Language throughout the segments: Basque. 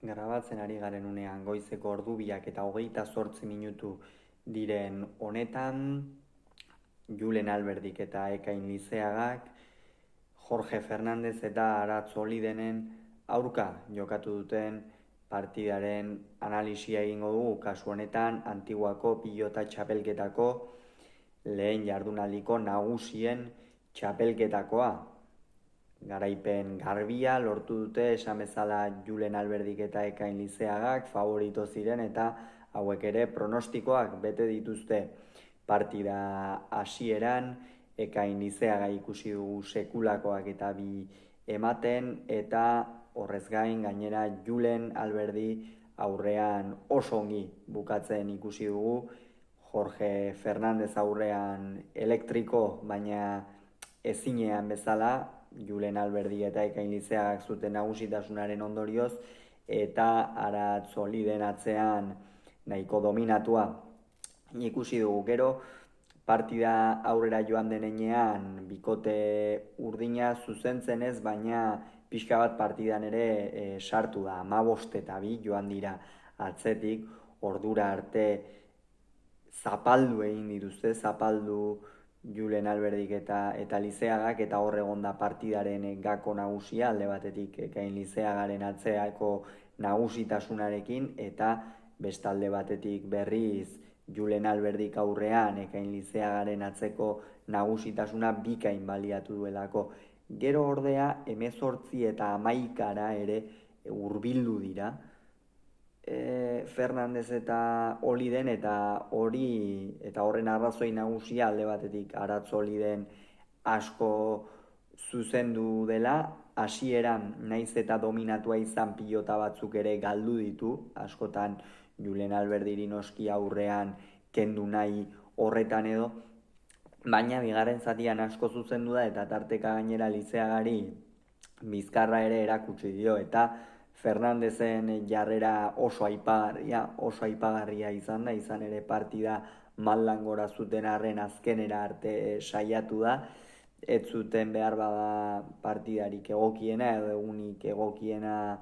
Grabatzen ari garen unean goizeko ordu 2:28 minutu diren honetan, Julen Alberdik eta Ekain Lizeagak Jorge Fernandez eta Aratz Olidenen aurka jokatu duten partidaren analisia egingo dugu. Kasu honetan, Antiguako pilota txapelketako lehen jardunaldiko nagusien txapelketakoa. Garaipen garbia lortu dute, esan bezala Julen Alberdik eta Ekain Lizeagak favorito ziren eta hauek ere pronostikoak bete dituzte. Partida hasieran Ekain Lizeaga ikusi dugu sekulakoak eta bi ematen, eta horrez gain gainera Julen Alberdi aurrean oso ongi bukatzen ikusi dugu. Jorge Fernandez aurrean elektriko, baina ezinean bezala, Julen Alberdi eta Ekain Lizeagak zuten nagusitasunaren ondorioz, eta Aratz Oliden atzean nahiko dominatua ikusi dugu. Gero, partida aurrera joan denean bikote urdina zuzentzen ez, baina pixka bat partidan ere sartu da. 15-2 joan dira atzetik, ordura arte zapaldu egin dituzte, zapaldu Julen Alberdik eta Lizeagak, eta hor egon da partidaren gako nagusia, alde batetik Ekain Lizeagaren atzeako nagusitasunarekin, eta bestalde batetik berriz Julen Alberdik aurrean Ekain Lizeagaren atzeko nagusitasuna bikain baliatu duelako. Gero ordea 18 eta 11 ere hurbildu dira Fernandez eta Oliden, eta horren arrazoi nagusia alde batetik Aratz Oliden asko zuzendu dela. Hasieran naiz eta dominatua izan, pilota batzuk ere galdu ditu, askotan Julen Alberdiri noski aurrean kendu nahi horretan edo, baina bigarren zatian asko zuzendu da, eta tarteka gainera Lizeagari bizkarra ere erakutsi dio, eta Fernandezen jarrera oso aipagarria izan da, izan ere partida maldan gora zuten arren azkenera arte saiatu da. Ez zuten behar bada partidarik egokiena edo egunik egokiena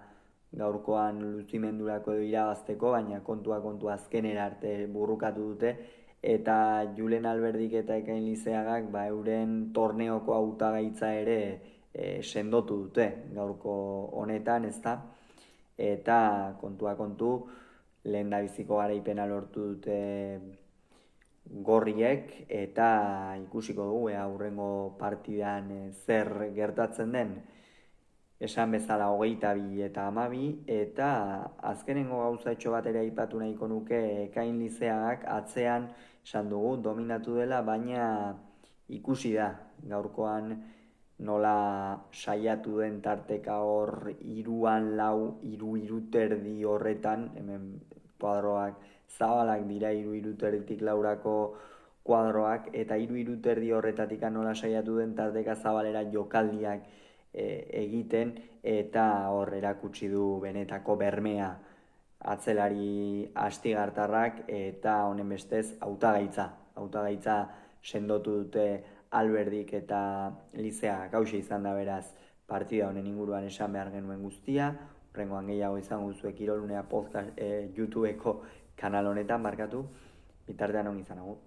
gaurkoan luzimendurako edo irabazteko, baina kontua azkenera arte burrukatu dute, eta Julen Alberdik eta Ekain Lizeagak euren torneoko hautagaitza ere sendotu dute gaurko honetan, ezta? Eta kontua lehendabiziko garaipena lortu dute gorriek, eta ikusiko dugu aurrengo partidan zer gertatzen den. Esan bezala 22 eta 12, eta azkenengo gauzatxo bat ere aipatu nahiko nuke. Ekain Lizeagak atzean esan dugu dominatu dela, baina ikusi da gaurkoan nola saiatu den tarteka hor 3-4 horretan, hemen kuadroak zabalak dira, 3-4 laurako kuadroak, eta 3-4 horretatik nola saiatu den tarteka zabalera jokaldiak egiten, eta hor erakutsi du benetako bermea atzelari astigartarrak, eta honen bestez hautagaitza sendotu dute Alberdik eta Lizeagak. Hauxe izan da beraz partida honen inguruan esan behar genuen guztia. Horrengoan gehiago izango duzuek Kirolunea podcast YouTubeko kanal honetan, bitartean ongi izan agur.